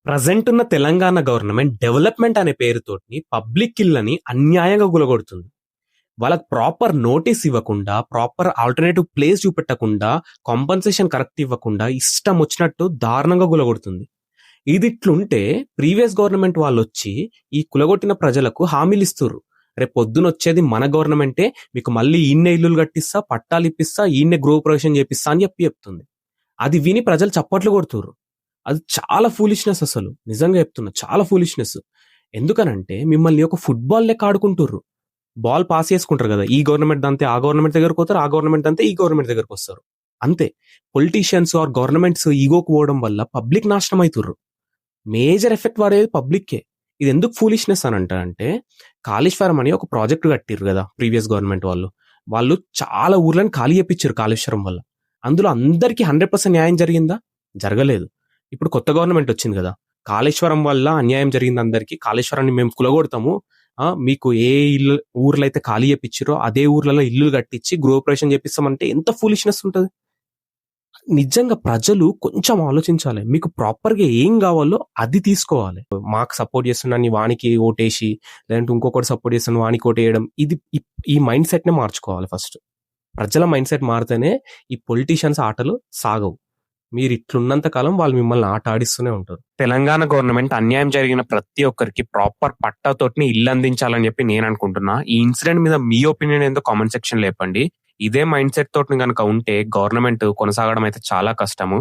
Present ఉన్న Telangana government development అనే పేరుతోటి పబ్లిక్ ఇళ్ళని అన్యాయంగా గులగొడుతుంది. వాళ్ళకి ప్రాపర్ నోటీస్ ఇవ్వకుండా, ప్రాపర్ ఆల్టర్నేటివ్ ప్లేస్ చూపెట్టకుండా, కాంపన్సేషన్ కరెక్ట్ ఇవ్వకుండా ఇష్టం వచ్చినట్టు దారుణంగా గులగొడుతుంది. ఇది ఇట్లుంటే ప్రీవియస్ గవర్నమెంట్ వాళ్ళు వచ్చి ఈ కులగొట్టిన ప్రజలకు హామీలు ఇస్తుర్రు. రేపు పొద్దున వచ్చేది మన గవర్నమెంటే, మీకు మళ్ళీ ఈయన్నే ఇల్లులు కట్టిస్తా, పట్టాలు ఇప్పిస్తా, ఈయన్నే గృహప్రవేశం చేపిస్తా అని చెప్తుంది. అది విని ప్రజలు చప్పట్లు కొడుతుర్రు. అది చాలా ఫూలిష్నెస్, అసలు నిజంగా చెప్తున్నా, చాలా ఫూలిష్నెస్. ఎందుకనంటే మిమ్మల్ని ఒక ఫుట్బాల్ లెక్క ఆడుకుంటుర్రు. బాల్ పాస్ చేసుకుంటారు కదా, ఈ గవర్నమెంట్ అంతే ఆ గవర్నమెంట్ దగ్గరకు పోతారు, ఆ గవర్నమెంట్ అంతే ఈ గవర్నమెంట్ దగ్గరకు వస్తారు, అంతే. పొలిటీషియన్స్ ఆర్ గవర్నమెంట్స్ ఈగోకు పోవడం వల్ల పబ్లిక్ నాశనం అవుతుర్రు. మేజర్ ఎఫెక్ట్ పడేది పబ్లిక్కే. ఇది ఎందుకు ఫూలిష్నెస్ అని అంటే, కాళేశ్వరం అని ఒక ప్రాజెక్ట్ కట్టిర్రు కదా ప్రీవియస్ గవర్నమెంట్ వాళ్ళు. వాళ్ళు చాలా ఊర్లను ఖాళీ చేపించారు కాళేశ్వరం వల్ల. అందులో అందరికీ 100% న్యాయం జరిగిందా? జరగలేదు. ఇప్పుడు కొత్త గవర్నమెంట్ వచ్చింది కదా, కాళేశ్వరం వల్ల అన్యాయం జరిగింది అందరికీ, కాళేశ్వరాన్ని మేము కులగొడతాము, మీకు ఏ ఇల్లు ఊర్లో అయితే ఖాళీ చేపించారో అదే ఊర్లలో ఇల్లు కట్టించి గృహప్రవేశం చేపిస్తామంటే ఎంత ఫూలిష్నెస్ ఉంటుంది. నిజంగా ప్రజలు కొంచెం ఆలోచించాలి. మీకు ప్రాపర్గా ఏం కావాలో అది తీసుకోవాలి. మాకు సపోర్ట్ చేస్తున్నాను వానికి ఓటేసి, లేదంటే ఇంకొకటి సపోర్ట్ చేస్తున్నాను వానికి ఓటేయడం, ఇది ఈ మైండ్ సెట్నే మార్చుకోవాలి ఫస్ట్. ప్రజల మైండ్ సెట్ మారితేనే ఈ పొలిటీషియన్స్ ఆటలు సాగవు. మీరు ఇట్లున్నంత కాలం వాళ్ళు మిమ్మల్ని ఆట ఆడిస్తూనే ఉంటారు. తెలంగాణ గవర్నమెంట్ అన్యాయం జరిగిన ప్రతి ఒక్కరికి ప్రాపర్ పట్టాతోటి ఇల్లు అందించాలని చెప్పి నేను అనుకుంటున్నా. ఈ ఇన్సిడెంట్ మీద మీ ఒపీనియన్ ఏందో కామెంట్ సెక్షన్ లేపండి. ఇదే మైండ్ సెట్ తోటి కనుక ఉంటే గవర్నమెంట్ కొనసాగడం అయితే చాలా కష్టము.